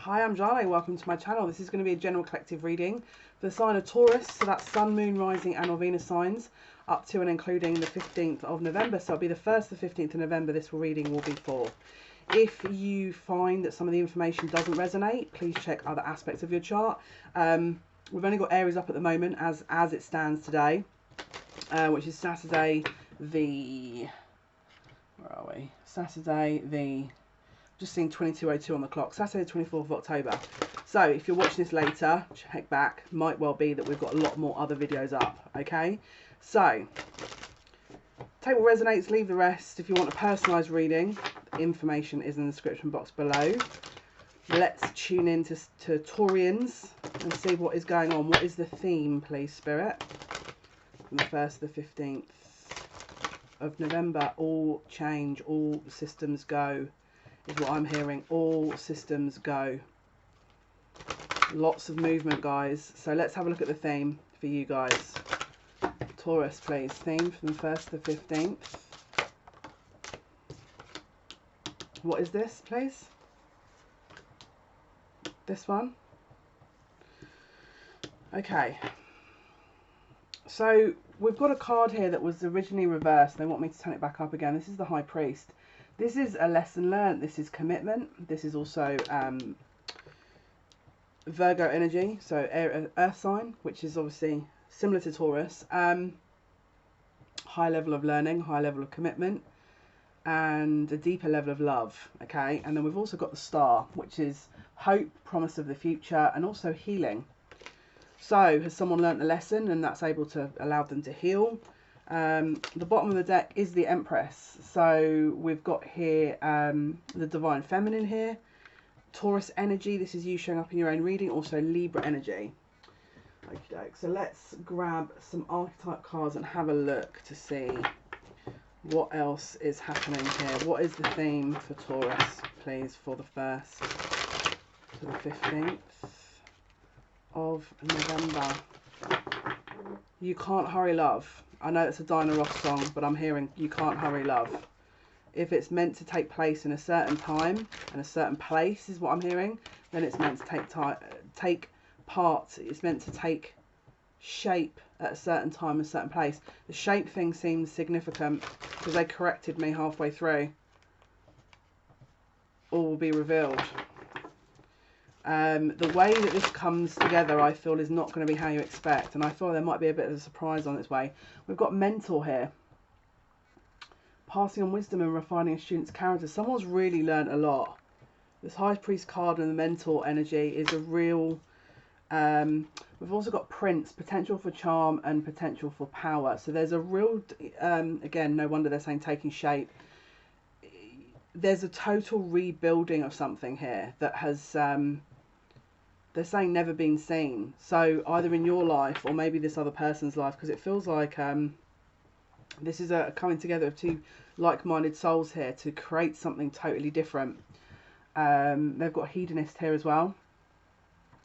Hi, I'm Jale. Welcome to my channel. This is going to be a general collective reading for the sign of Taurus. So that's Sun, Moon, Rising and or Venus signs up to and including the 15th of November. So it'll be the 1st to 15th of November this reading will be for. If you find that some of the information doesn't resonate, please check other aspects of your chart. We've only got Aries up at the moment as it stands today, which is Saturday the... Where are we? Saturday the... Just seeing 22:02 on the clock, Saturday 24th of October. So if you're watching this later, check back. Might well be that we've got a lot more other videos up, okay? So take what resonates, leave the rest. If you want a personalised reading, the information is in the description box below. Let's tune in to Taurians and see what is going on. What is the theme, please, Spirit? From the 1st to the 15th of November. All change, all systems go. Is what I'm hearing. All systems go. Lots of movement, guys. So let's have a look at the theme for you guys. Taurus, please. Theme from the 1st to the 15th. What is this, please? This one? Okay. So we've got a card here that was originally reversed. They want me to turn it back up again. This is the High Priest. This is a lesson learned. This is commitment. This is also Virgo energy, so earth sign, which is obviously similar to Taurus. High level of learning, high level of commitment, and a deeper level of love. Okay, and then we've also got the star, which is hope, promise of the future, and also healing. So has someone learnt a lesson and that's able to allow them to heal? The bottom of the deck is the Empress. So we've got here the Divine Feminine here. Taurus energy, this is you showing up in your own reading. Also Libra energy. Okay, so let's grab some archetype cards and have a look to see what else is happening here. What is the theme for Taurus, please, for the 1st to the 15th of November? You can't hurry love. I know it's a Dinah Ross song, but I'm hearing you can't hurry love. If it's meant to take place in a certain time and a certain place is what I'm hearing, then it's meant to take part. It's meant to take shape at a certain time, a certain place. The shape thing seems significant because they corrected me halfway through. All will be revealed. The way that this comes together, I feel, is not going to be how you expect. And I feel there might be a bit of a surprise on its way. We've got mentor here. Passing on wisdom and refining a student's character. Someone's really learnt a lot. This High Priest card and the mentor energy is a real... we've also got Prince, potential for charm and potential for power. So there's a real... again, no wonder they're saying taking shape. There's a total rebuilding of something here that has... they're saying never been seen. So either in your life or maybe this other person's life, because it feels like this is a coming together of two like-minded souls here to create something totally different. They've got hedonist here as well.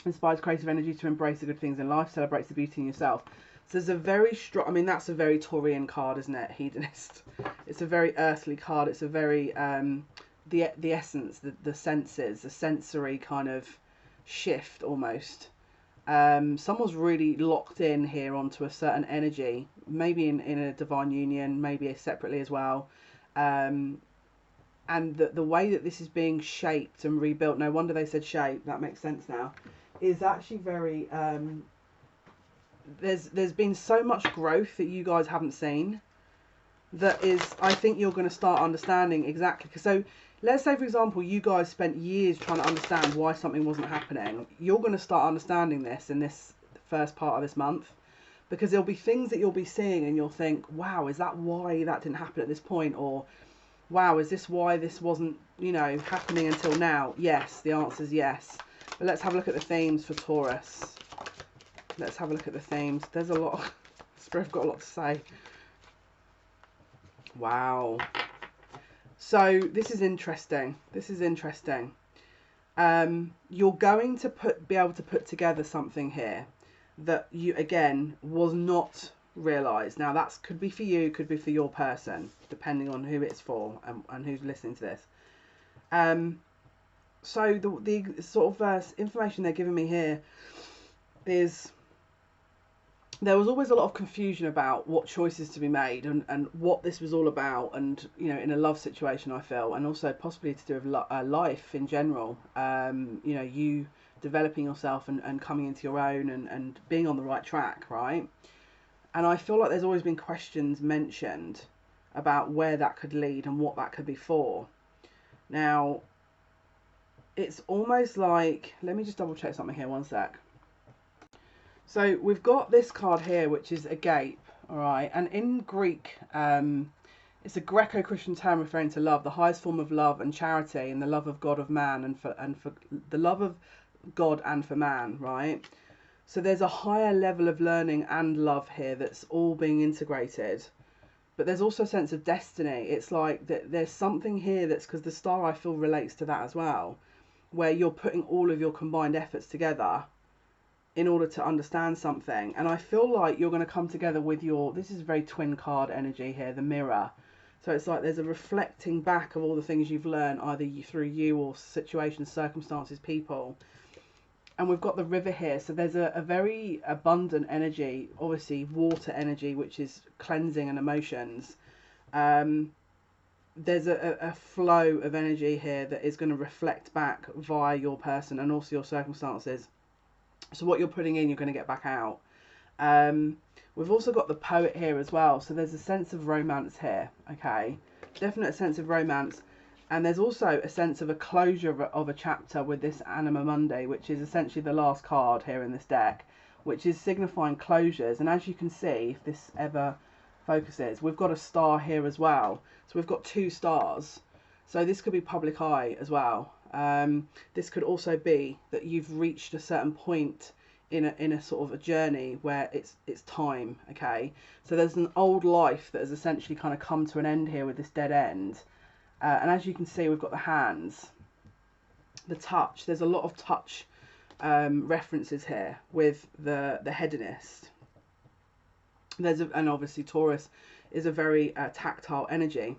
Inspires creative energy to embrace the good things in life, celebrates the beauty in yourself. So there's a very strong, I mean, that's a very Taurian card, isn't it? Hedonist. It's a very earthly card. It's a very, the essence, the senses, the sensory kind of shift almost. Someone's really locked in here onto a certain energy, maybe in a divine union, maybe separately as well. And the way that this is being shaped and rebuilt, no wonder they said shape, that makes sense now, is actually very, there's been so much growth that you guys haven't seen that is, I think you're going to start understanding exactly. So let's say, for example, you guys spent years trying to understand why something wasn't happening. You're going to start understanding this in this first part of this month, because there'll be things that you'll be seeing and you'll think, wow, is that why that didn't happen at this point? Or wow, is this why this wasn't, you know, happening until now? Yes, the answer is yes. But let's have a look at the themes for Taurus. Let's have a look at the themes. There's a lot. Spirit's got a lot to say. Wow. So this is interesting. This is interesting. You're going to be able to put together something here that you, again, was not realised. Now that could be for you, could be for your person, depending on who it's for and who's listening to this. So the sort of information they're giving me here is there was always a lot of confusion about what choices to be made and what this was all about, and you know, in a love situation I feel, and also possibly to do with life in general, you know, you developing yourself and coming into your own and being on the right track, right? And I feel like there's always been questions mentioned about where that could lead and what that could be for. Now, it's almost like, let me just double check something here, one sec. So we've got this card here, which is a gape, all right? And in Greek, it's a Greco-Christian term referring to love, the highest form of love and charity, and the love of God of man, and for the love of God and for man, right? So there's a higher level of learning and love here that's all being integrated. But there's also a sense of destiny. It's like there's something here that's, because the star I feel relates to that as well, where you're putting all of your combined efforts together in order to understand something. And I feel like you're going to come together with your, this is very twin card energy here, the mirror. So it's like there's a reflecting back of all the things you've learned, either through you or situations, circumstances, people. And we've got the river here. So there's a very abundant energy, obviously water energy, which is cleansing and emotions. There's a flow of energy here that is going to reflect back via your person and also your circumstances. So what you're putting in, you're going to get back out. We've also got the poet here as well. So there's a sense of romance here, okay? Definite sense of romance. And there's also a sense of a closure of a chapter with this Anima Mundi, which is essentially the last card here in this deck, which is signifying closures. And as you can see, if this ever focuses, we've got a star here as well. So we've got two stars. So this could be public eye as well. This could also be that you've reached a certain point in a sort of a journey where it's time, okay? So there's an old life that has essentially kind of come to an end here with this dead end. And as you can see, we've got the hands, the touch. There's a lot of touch references here with the hedonist. And obviously Taurus is a very tactile energy,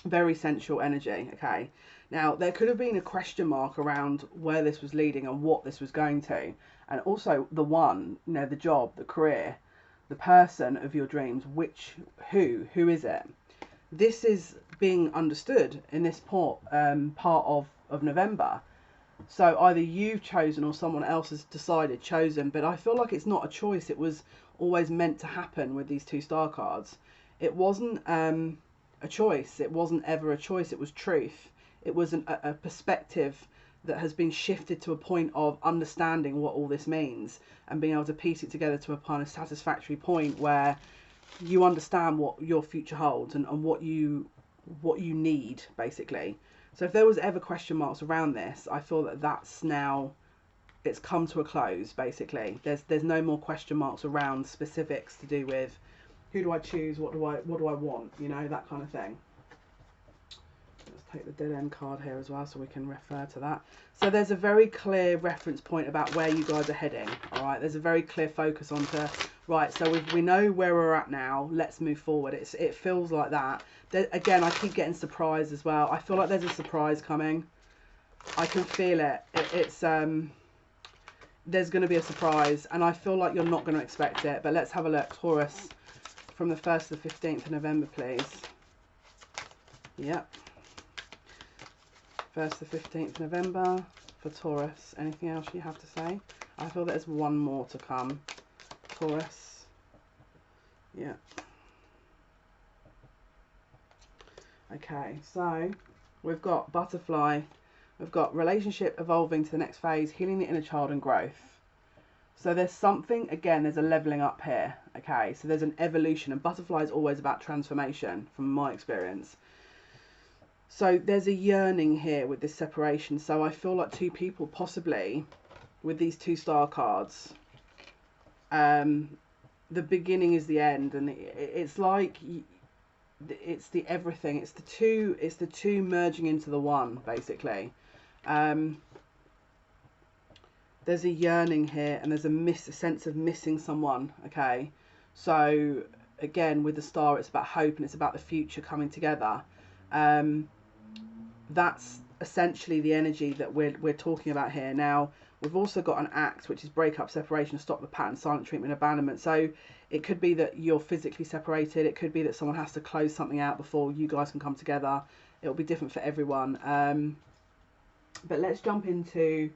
very sensual energy, okay? Now, there could have been a question mark around where this was leading and what this was going to. And also the one, you know, the job, the career, the person of your dreams, who is it? This is being understood in this part of November. So either you've chosen or someone else has chosen. But I feel like it's not a choice. It was always meant to happen with these two star cards. It wasn't a choice. It wasn't ever a choice. It was truth. It was a perspective that has been shifted to a point of understanding what all this means and being able to piece it together to a kind of satisfactory point where you understand what your future holds and what you need, basically. So if there was ever question marks around this, I feel that that's now, it's come to a close, basically. There's no more question marks around specifics to do with who do I choose, what do I want, you know, that kind of thing. Let's take the dead end card here as well so we can refer to that. So there's a very clear reference point about where you guys are heading, all right? There's a very clear focus onto, right, so we know where we're at now, let's move forward. It feels like that. Again, I keep getting surprised as well. I feel like there's a surprise coming. I can feel it. There's going to be a surprise, and I feel like you're not going to expect it. But let's have a look. Taurus, from the 1st to the 15th of November, please. Yep. 1st to 15th November for Taurus. Anything else you have to say? I feel there's one more to come. Taurus. Yeah. Okay, so we've got butterfly. We've got relationship evolving to the next phase, healing the inner child and growth. So there's something, again, there's a leveling up here. Okay, so there's an evolution, and butterfly is always about transformation from my experience. So there's a yearning here with this separation. So I feel like two people possibly with these two star cards. The beginning is the end, and it's like it's the everything. It's the two merging into the one, basically. There's a yearning here, and there's a sense of missing someone. Okay, so again with the star, it's about hope and it's about the future coming together. That's essentially the energy that we're talking about here. Now, we've also got an act, which is break up, separation, stop the pattern, silent treatment, abandonment. So it could be that you're physically separated. It could be that someone has to close something out before you guys can come together. It'll be different for everyone. But let's jump into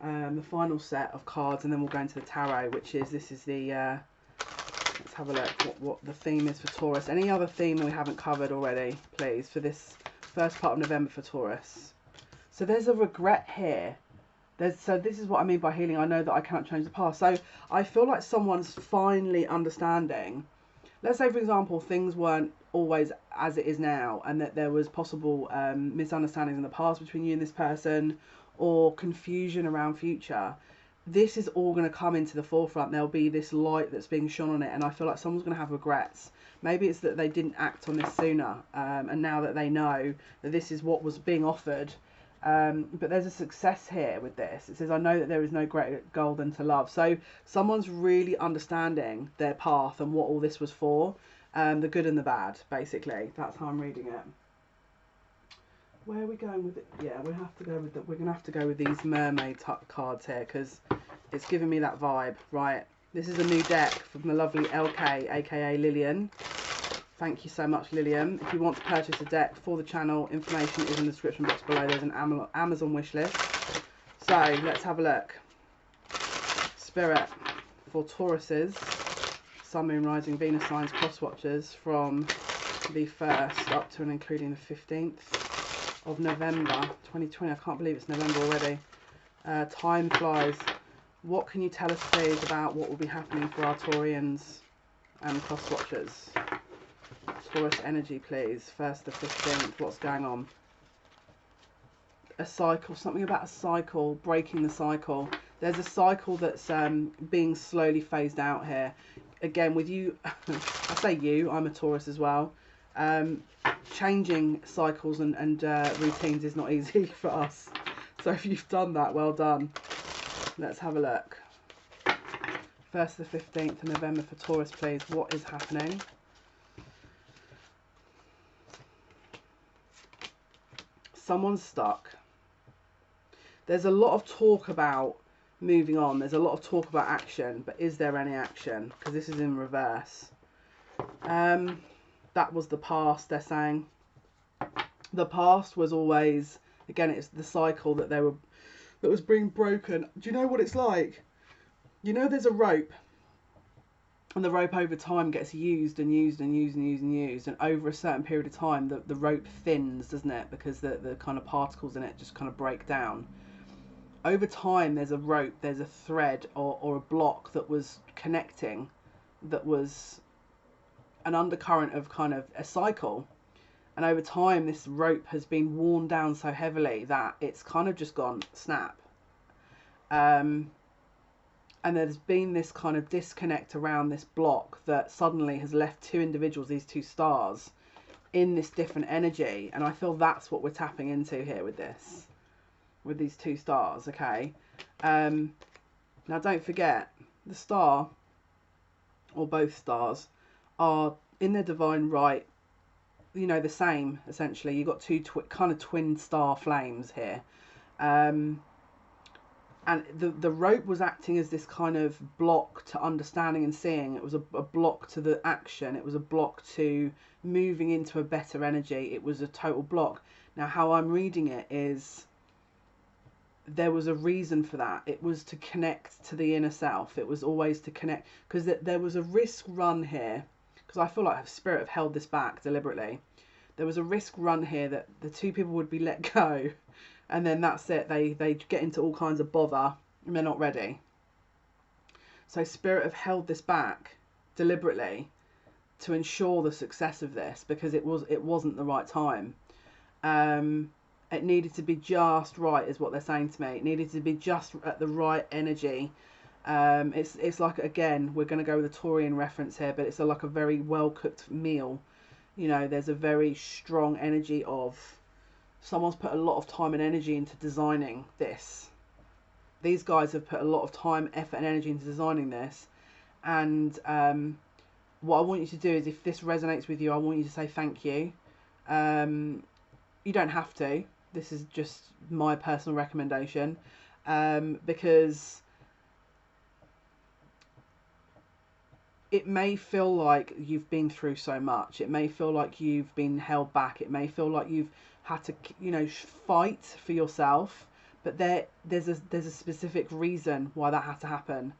the final set of cards, and then we'll go into the tarot, which is, this is the, let's have a look what the theme is for Taurus. Any other theme we haven't covered already, please, for this first part of November for Taurus? So there's a regret here. So this is what I mean by healing. I know that I can't change the past. So I feel like someone's finally understanding. Let's say, for example, things weren't always as it is now, and that there was possible misunderstandings in the past between you and this person, or confusion around future. This is all going to come into the forefront. There'll be this light that's being shone on it, and I feel like someone's going to have regrets. Maybe it's that they didn't act on this sooner, and now that they know that this is what was being offered. But there's a success here with this. It says, I know that there is no greater goal than to love. So someone's really understanding their path and what all this was for, the good and the bad, basically. That's how I'm reading it. Where are we going with it? Yeah, we have to go with we're gonna have to go with these mermaid cards here, because it's giving me that vibe. Right, this is a new deck from the lovely LK, aka Lillian. Thank you so much, Lillian. If you want to purchase a deck for the channel, information is in the description box below. There's an Amazon wish list. So let's have a look. Spirit for Tauruses, Sun, Moon, Rising, Venus signs, cross watchers from the 1st up to and including the 15th of November 2020. I can't believe it's November already. Time flies. What can you tell us, please, about what will be happening for our Taurians and cross watchers? Taurus energy, please. 1st to 15th. What's going on? A cycle. Something about a cycle. Breaking the cycle. There's a cycle that's being slowly phased out here. Again, with you, I say you, I'm a Taurus as well. Changing cycles and routines is not easy for us. So if you've done that, well done. Let's have a look. 1st to the 15th of November for Taurus, please. What is happening? Someone's stuck. There's a lot of talk about moving on. There's a lot of talk about action, but is there any action? Because this is in reverse. That was the past, they're saying. The past was always, again, it's the cycle that was being broken. Do you know what it's like? You know, there's a rope, and the rope over time gets used and used and used and used and used, and over a certain period of time the rope thins, doesn't it? Because the kind of particles in it just kind of break down. Over time, there's a rope, there's a thread or a block that was connecting, that was an undercurrent of kind of a cycle, and over time this rope has been worn down so heavily that it's kind of just gone snap. And there's been this kind of disconnect around this block that suddenly has left two individuals, these two stars, in this different energy, and I feel that's what we're tapping into here with this, with these two stars. Okay, now don't forget, the star, or both stars, are in their divine right, you know, the same, essentially. You've got two kind of twin star flames here, and the rope was acting as this kind of block to understanding and seeing. It was a block to the action. It was a block to moving into a better energy. It was a total block. Now, how I'm reading it is, there was a reason for that. It was to connect to the inner self. It was always to connect, because there was a risk run here, because I feel like Spirit have held this back deliberately. There was a risk run here that the two people would be let go, and then that's it. They get into all kinds of bother, and they're not ready. So Spirit have held this back deliberately to ensure the success of this, because it wasn't the right time. It needed to be just right, is what they're saying to me. It needed to be just at the right energy. It's like, again, we're going to go with a Taurian reference here, but it's like a very well cooked meal. You know, there's a very strong energy of someone's put a lot of time and energy into designing this. These guys have put a lot of time, effort and energy into designing this, and what I want you to do is, if this resonates with you, I want you to say thank you. You don't have to, This is just my personal recommendation, because it may feel like you've been through so much. It may feel like you've been held back. It may feel like you've had to, you know, fight for yourself. But there's a specific reason why that had to happen.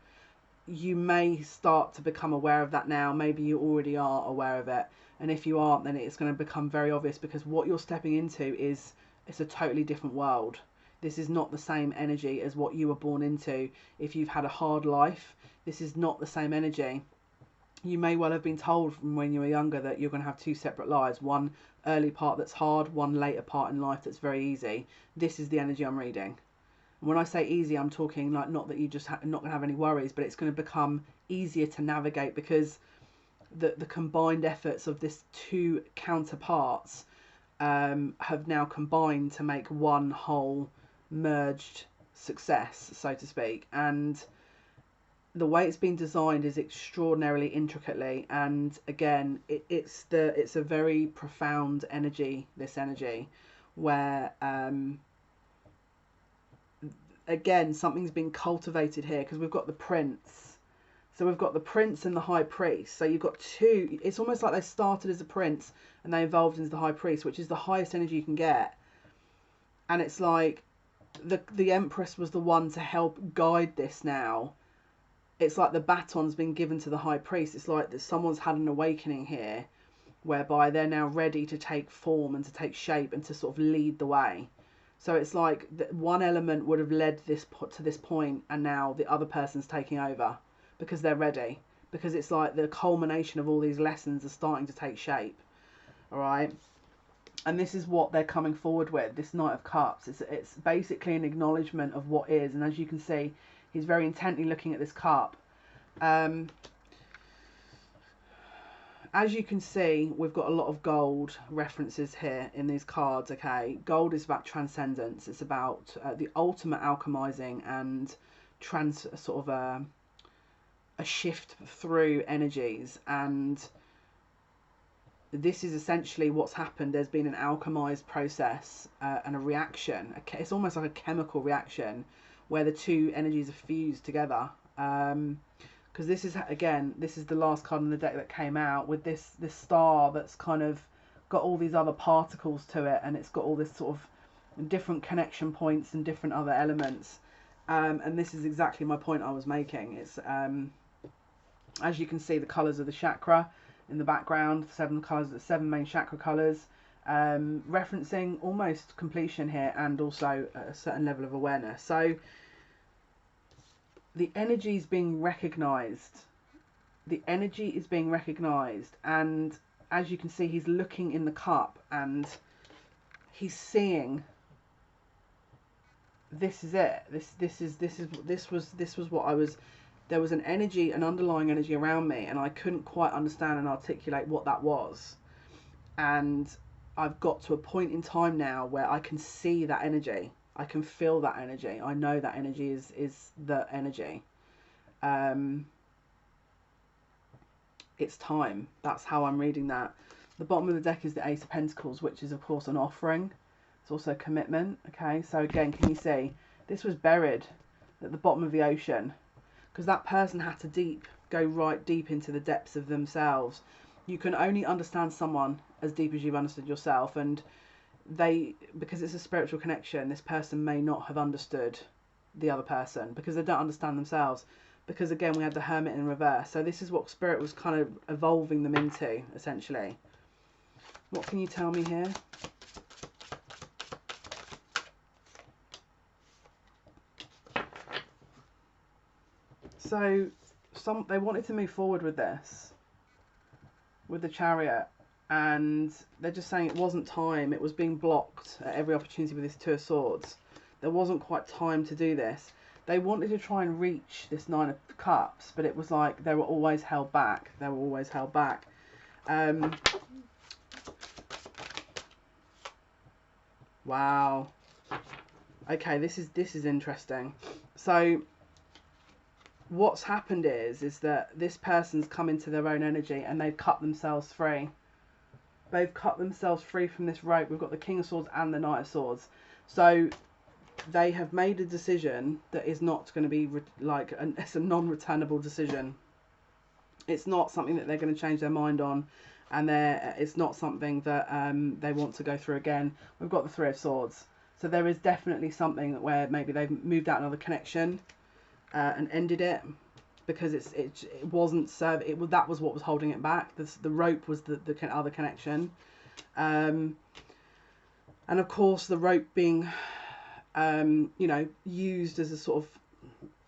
You may start to become aware of that now. Maybe you already are aware of it. And if you aren't, then it's going to become very obvious, because what you're stepping into is, it's a totally different world. This is not the same energy as what you were born into. If you've had a hard life, this is not the same energy. You may well have been told from when you were younger that you're going to have two separate lives, one early part that's hard, one later part in life that's very easy. This is the energy I'm reading. And when I say easy, I'm talking like, not that you just not going to have any worries, but it's going to become easier to navigate, because the combined efforts of this two counterparts have now combined to make one whole merged success, so to speak. And the way it's been designed is extraordinarily intricately, and again, it's a very profound energy, this energy, where again, something's been cultivated here, because we've got the prince. So we've got the prince and the high priest. So you've got two, it's almost like they started as a prince and they evolved into the high priest, which is the highest energy you can get. And it's like the Empress was the one to help guide this now. It's like the baton's been given to the high priest. It's like that someone's had an awakening here, whereby they're now ready to take form and to take shape and to sort of lead the way. So it's like one element would have led this to this point, and now the other person's taking over because they're ready. Because it's like the culmination of all these lessons are starting to take shape. All right. And this is what they're coming forward with, this Knight of Cups. It's basically an acknowledgement of what is. And as you can see, he's very intently looking at this cup. As you can see, we've got a lot of gold references here in these cards, okay? Gold is about transcendence. It's about the ultimate alchemizing and a shift through energies. And this is essentially what's happened. There's been an alchemized process and a reaction. It's almost like a chemical reaction where the two energies are fused together. Because this is, again, this is the last card in the deck that came out with this star that's kind of got all these other particles to it, and it's got all this sort of different connection points and different other elements. And this is exactly my point I was making. It's as you can see, the colours of the chakra in the background, 7 colours, the 7 main chakra colours, referencing almost completion here, and also a certain level of awareness. So the energy is being recognised. The energy is being recognised, and as you can see, he's looking in the cup and he's seeing. This is it. This was what I was. There was an energy, an underlying energy around me, and I couldn't quite understand and articulate what that was. And I've got to a point in time now where I can see that energy. I can feel that energy. I know that energy is the energy. It's time. That's how I'm reading that. The bottom of the deck is the Ace of Pentacles, which is, of course, an offering. It's also commitment. Okay, so again, can you see? This was buried at the bottom of the ocean because that person had to go right deep into the depths of themselves. You can only understand someone as deep as you've understood yourself, and because it's a spiritual connection, this person may not have understood the other person because they don't understand themselves. Because again, we had the Hermit in reverse. So this is what Spirit was kind of evolving them into, essentially. What can you tell me here? So they wanted to move forward with this, with the Chariot, and they're just saying it wasn't time. It was being blocked at every opportunity with this Two of Swords. There wasn't quite time to do this. They wanted to try and reach this Nine of Cups, but it was like they were always held back. They were always held back. Wow. Okay, this is interesting. So what's happened is that this person's come into their own energy and they've cut themselves free. They've cut themselves free from this rope. We've got the King of Swords and the Knight of Swords. So they have made a decision that is not going to be it's a non-returnable decision. It's not something that they're going to change their mind on, and it's not something that they want to go through again. We've got the Three of Swords. So there is definitely something where maybe they've moved out another connection and ended it because it wasn't that was what was holding it back. The rope was the other connection, and of course the rope being used as a sort of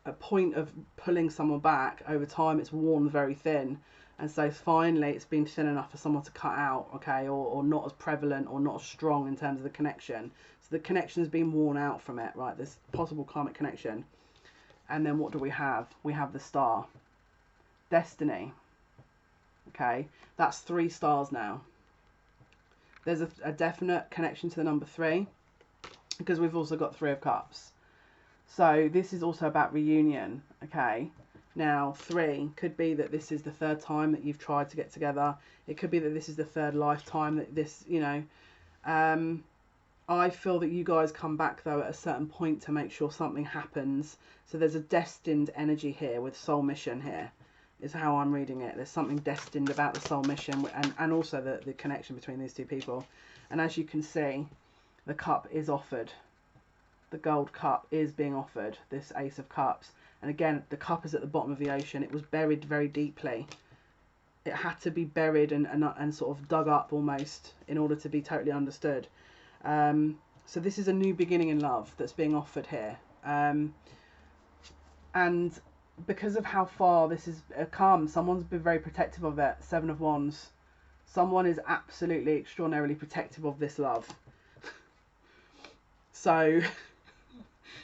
a point of pulling someone back. Over time it's worn very thin, and so finally it's been thin enough for someone to cut out, okay, or not as prevalent or not as strong in terms of the connection. So the connection has been worn out from it, right? This possible karmic connection. And then what do we have? We have the Star. Destiny. Okay, that's 3 stars now. There's a definite connection to the number 3, because we've also got 3 of Cups. So this is also about reunion, okay? Now, 3 could be that this is the 3rd time that you've tried to get together. It could be that this is the 3rd lifetime that this, I feel that you guys come back, though, at a certain point to make sure something happens. So there's a destined energy here with soul mission here, is how I'm reading it. There's something destined about the soul mission and also the connection between these 2 people. And as you can see, the cup is offered. The gold cup is being offered, this Ace of Cups. And again, the cup is at the bottom of the ocean. It was buried very deeply. It had to be buried and sort of dug up almost in order to be totally understood. So this is a new beginning in love that's being offered here. And because of how far this has come, someone's been very protective of it. 7 of Wands. Someone is absolutely extraordinarily protective of this love. So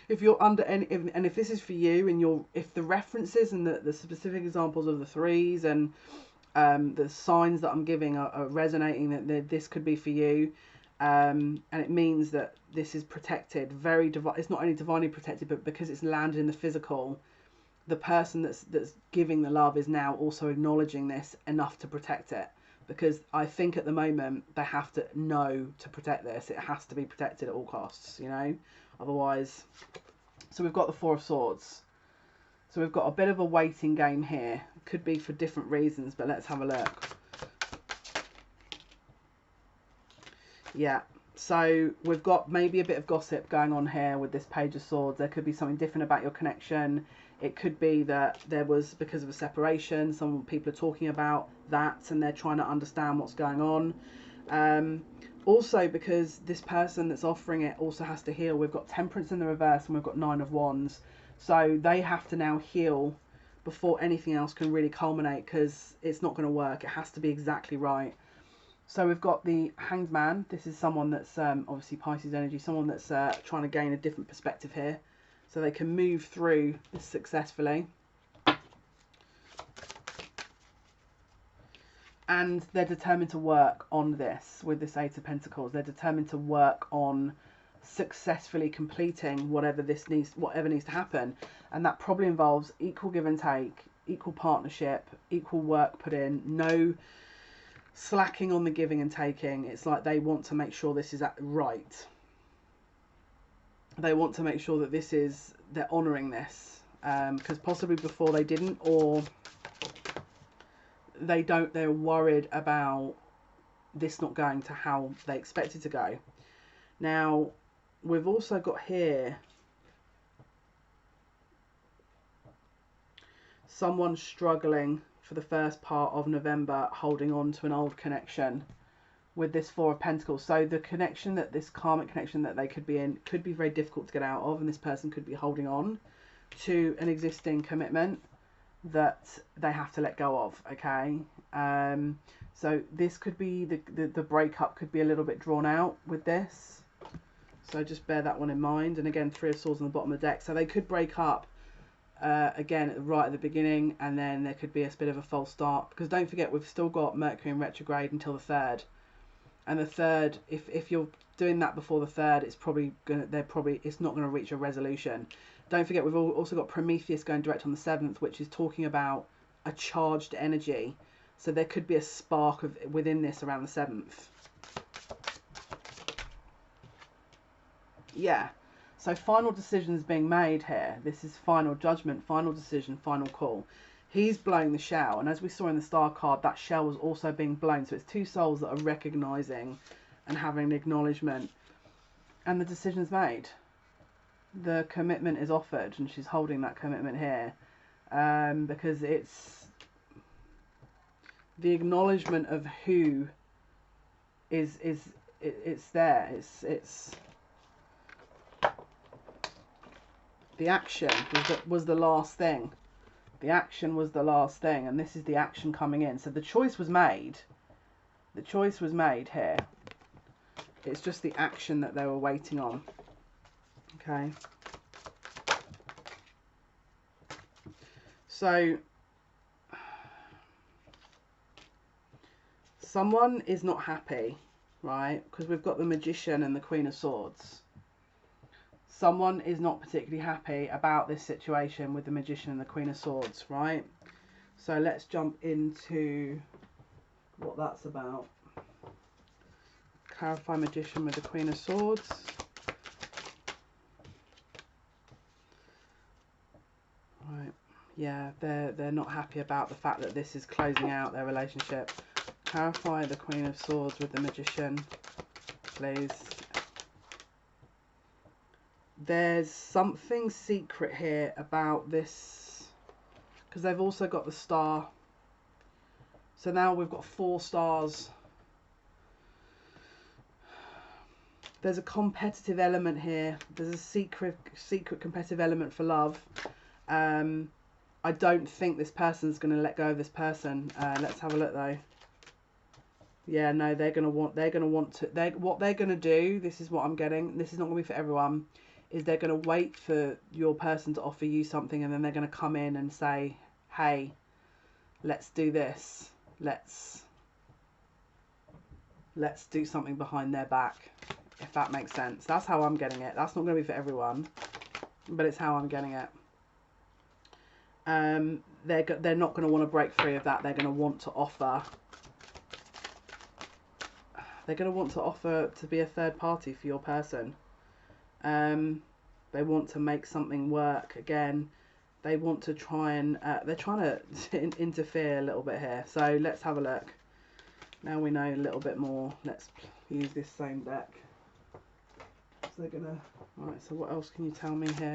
if you're under any, and if this is for you, and if the references and the specific examples of the 3s and the signs that I'm giving are resonating, that this could be for you, and it means that this is protected, very divine. It's not only divinely protected, but because it's landed in the physical, the person that's giving the love is now also acknowledging this enough to protect it. Because I think at the moment they have to know to protect this. It has to be protected at all costs, otherwise. So we've got the 4 of Swords. So we've got a bit of a waiting game here. Could be for different reasons, but let's have a look. Yeah, so we've got maybe a bit of gossip going on here with this Page of Swords. There could be something different about your connection. It could be that there was, because of a separation, some people are talking about that and they're trying to understand what's going on. Also, because this person that's offering it also has to heal. We've got Temperance in the reverse and we've got 9 of Wands. So they have to now heal before anything else can really culminate, because it's not going to work. It has to be exactly right. So we've got the Hanged Man. This is someone that's obviously Pisces energy, someone that's trying to gain a different perspective here, so they can move through this successfully. And they're determined to work on this with this 8 of Pentacles. They're determined to work on successfully completing whatever needs to happen. And that probably involves equal give and take, equal partnership, equal work put in, no slacking on the giving and taking. It's like they want to make sure this is right. They want to make sure that they're honouring this, because possibly before they didn't, or they're worried about this not going to how they expect it to go. Now we've also got here someone struggling for the first part of November, holding on to an old connection with this 4 of Pentacles. So the connection, that this karmic connection that they could be in, could be very difficult to get out of, and this person could be holding on to an existing commitment that they have to let go of, okay? So this could be, the breakup could be a little bit drawn out with this. So just bear that one in mind. And again, 3 of Swords on the bottom of the deck. So they could break up again right at the beginning, and then there could be a bit of a false start, because don't forget we've still got Mercury in retrograde until the 3rd, and the 3rd, if you're doing that before the 3rd, it's not going to reach a resolution. Don't forget we've also got Prometheus going direct on the 7th, which is talking about a charged energy, So there could be a spark of within this around the 7th. Yeah. So final decisions being made here. This is final judgment, final decision, final call. He's blowing the shell, and as we saw in the star card, that shell was also being blown. So it's two souls that are recognizing and having an acknowledgement, and the decision's made. The commitment is offered, and she's holding that commitment here, because it's the acknowledgement of who is it's there. It's the action was the last thing. The action was the last thing, and this is the action coming in. So the choice was made. The choice was made here. It's just the action that they were waiting on. Okay. So someone is not happy, right? Because we've got the Magician and the Queen of Swords. Someone is not particularly happy about this situation with the Magician and the Queen of Swords, right? So let's jump into what that's about. Clarify Magician with the Queen of Swords. Right. Yeah, they're not happy about the fact that this is closing out their relationship. Clarify the Queen of Swords with the Magician, please. There's something secret here about this, because they've also got the star. So now we've got 4 stars. There's a competitive element here. There's a secret competitive element for love. I don't think this person's going to let go of this person. Let's have a look though. Yeah, no, what they're going to do, this is what I'm getting. This is not going to be for everyone. Is they're going to wait for your person to offer you something, and then they're going to come in and say, hey, let's do this. Let's do something behind their back, if that makes sense. That's how I'm getting it. That's not going to be for everyone, but it's how I'm getting it. They're not going to want to break free of that. They're going to want to offer. They're going to want to offer to be a third party for your person. They want to make something work again. They want to try and they're trying to interfere a little bit here. So let's have a look. Now we know a little bit more. Let's use this same deck. So they're gonna. Right. So what else can you tell me here?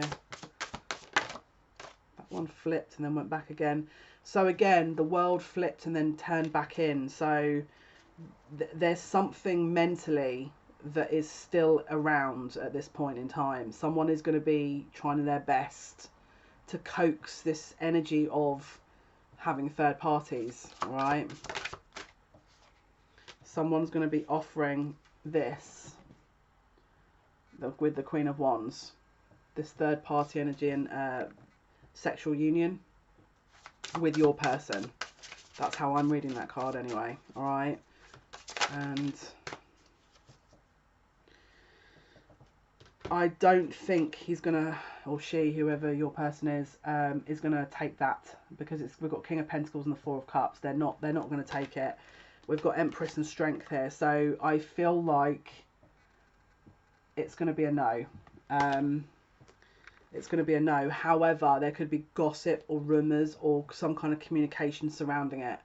That one flipped and then went back again. So again, the world flipped and then turned back in. So there's something mentally that is still around at this point in time. Someone is going to be trying their best to coax this energy of having third parties, right? Someone's going to be offering this with the Queen of Wands, this third party energy and sexual union with your person. That's how I'm reading that card anyway, all right? And I don't think he's gonna, or she, whoever your person is gonna take that, because we've got King of Pentacles and the Four of Cups. They're not gonna take it. We've got Empress and Strength here, so I feel like it's gonna be a no. It's gonna be a no. However, there could be gossip or rumors or some kind of communication surrounding it.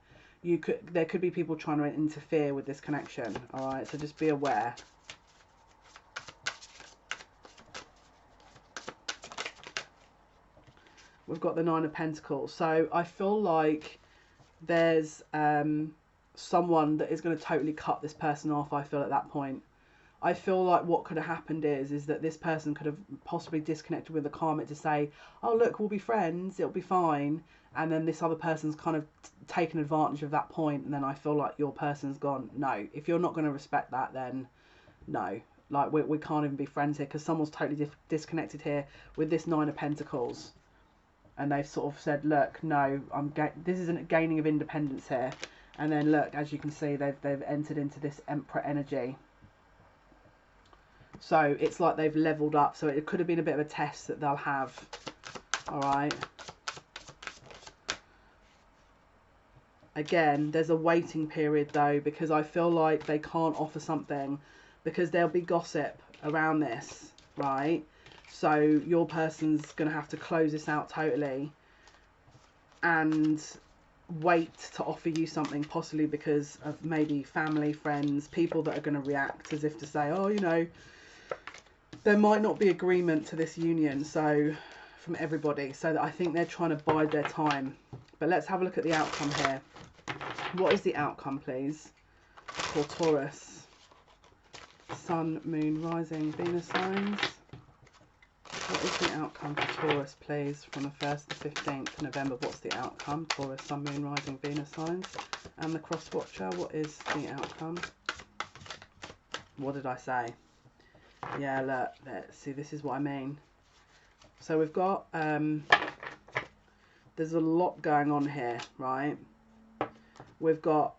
There could be people trying to interfere with this connection. All right, so just be aware. We've got the Nine of Pentacles. So I feel like there's someone that is going to totally cut this person off, I feel, at that point. I feel like what could have happened is that this person could have possibly disconnected with the karmic to say, oh, look, we'll be friends, it'll be fine. And then this other person's kind of taken advantage of that point. And then I feel like your person's gone, no, if you're not going to respect that, then no. Like, we can't even be friends here, because someone's totally disconnected here with this Nine of Pentacles. And they've sort of said, look, no, this isn't a gaining of independence here. And then look, as you can see, they've entered into this Emperor energy. So it's like they've leveled up. So it could have been a bit of a test that they'll have. All right. again, there's a waiting period though, because I feel like they can't offer something because there'll be gossip around this, right? So your person's going to have to close this out totally and wait to offer you something, possibly because of maybe family, friends, people that are going to react as if to say, oh, you know, there might not be agreement to this union, so from everybody. So that I think they're trying to bide their time. But let's have a look at the outcome here. What is the outcome, please, for Taurus? Sun, Moon, Rising, Venus signs. What is the outcome for Taurus, please, from the 1st to 15th November? What's the outcome? Taurus, Sun, Moon, Rising, Venus signs. And the Cross Watcher, what is the outcome? What did I say? Yeah, look, let's see, this is what I mean. So we've got, there's a lot going on here, right? We've got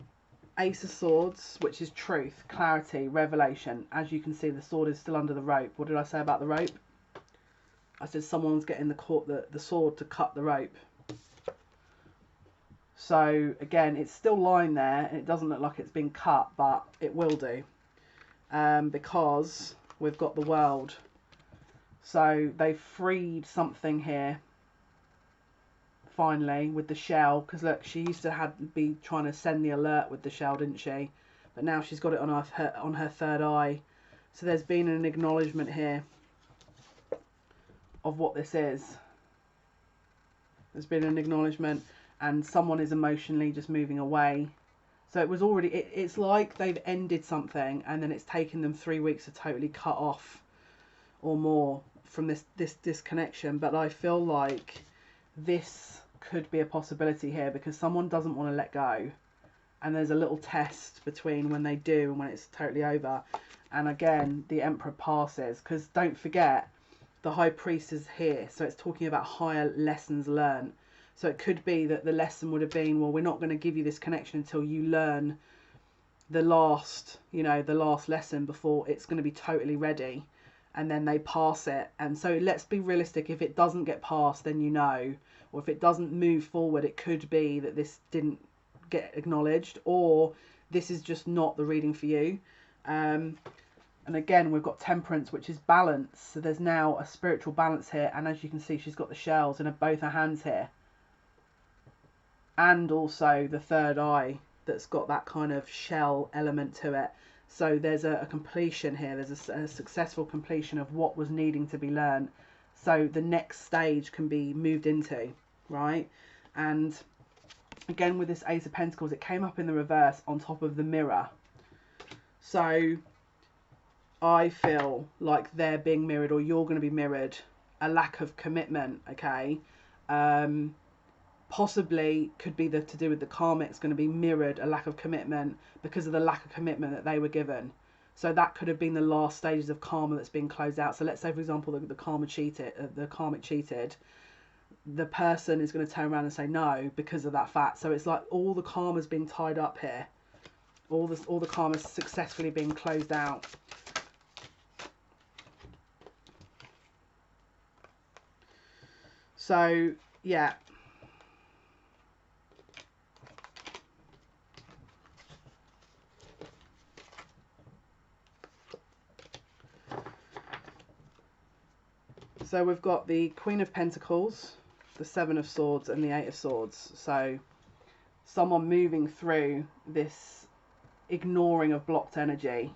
Ace of Swords, which is truth, clarity, revelation. As you can see, the sword is still under the rope. What did I say about the rope? I said someone's getting the sword to cut the rope. So again, it's still lying there and it doesn't look like it's been cut, but it will do, because we've got the World. So they freed something here finally with the shell, because look, she used to be trying to send the alert with the shell, didn't she? But now she's got it on her third eye. So there's been an acknowledgement here of what this is. There's been an acknowledgement, and someone is emotionally just moving away. So it was already, it's like they've ended something and then it's taken them 3 weeks to totally cut off or more from this disconnection. But I feel like this could be a possibility here, because someone doesn't want to let go, and there's a little test between when they do and when it's totally over. And again, the Emperor passes, because don't forget, the High Priest is here, so it's talking about higher lessons learned. So it could be that the lesson would have been, well, we're not going to give you this connection until you learn the last, you know, the last lesson before it's going to be totally ready. And then they pass it. And so let's be realistic. If it doesn't get passed, then you know, or if it doesn't move forward, it could be that this didn't get acknowledged, or this is just not the reading for you. And again, we've got Temperance, which is balance. So there's now a spiritual balance here. And as you can see, she's got the shells in both her hands here. And also the third eye that's got that kind of shell element to it. So there's a completion here. There's a successful completion of what was needing to be learned. So the next stage can be moved into, right? And again, with this Ace of Pentacles, it came up in the reverse on top of the Mirror. So I feel like they're being mirrored, or you're going to be mirrored, a lack of commitment, okay? Possibly could be to do with the karmic's going to be mirrored, a lack of commitment, because of the lack of commitment that they were given. So that could have been the last stages of karma that's been closed out. So let's say, for example, the karmic cheated. The person is going to turn around and say no because of that fact. So it's like all the karma's being tied up here. All the karma's successfully being closed out. So yeah. So we've got the Queen of Pentacles, the Seven of Swords, and the Eight of Swords. So someone moving through this ignoring of blocked energy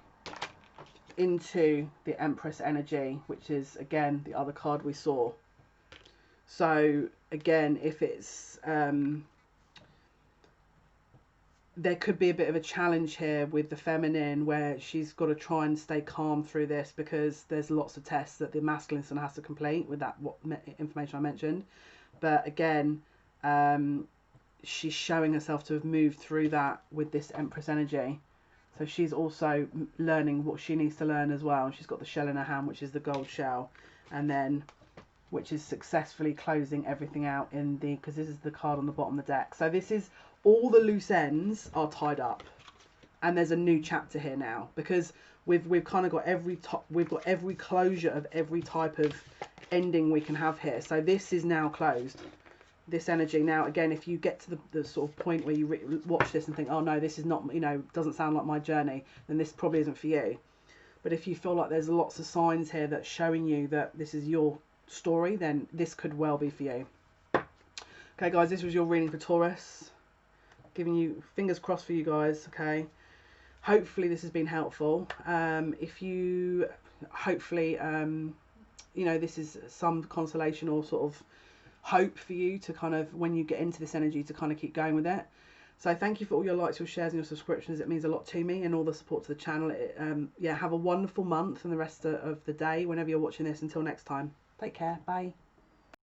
into the Empress energy, which is, again, the other card we saw. So, again, if it's... there could be a bit of a challenge here with the feminine, where she's got to try and stay calm through this, because there's lots of tests that the masculine son has to complete with that information I mentioned. But again, she's showing herself to have moved through that with this Empress energy. So she's also learning what she needs to learn as well. And she's got the shell in her hand, which is the gold shell, and then which is successfully closing everything out in the, because this is the card on the bottom of the deck. So this is, all the loose ends are tied up, and there's a new chapter here now, because we've kind of got every closure of every type of ending we can have here. So this is now closed, this energy. Now, again, if you get to the sort of point where you watch this and think, oh no, this is not, you know, doesn't sound like my journey, then this probably isn't for you. But if you feel like there's lots of signs here that's showing you that this is your story, then this could well be for you. Okay, guys, this was your reading for Taurus. Giving you fingers crossed for you guys, okay? Hopefully this has been helpful. If you, hopefully, you know, this is some consolation or sort of hope for you to kind of, when you get into this energy, to kind of keep going with it. So thank you for all your likes, your shares and your subscriptions. It means a lot to me, and all the support to the channel. Yeah, have a wonderful month and the rest of the day whenever you're watching this. Until next time, take care. Bye.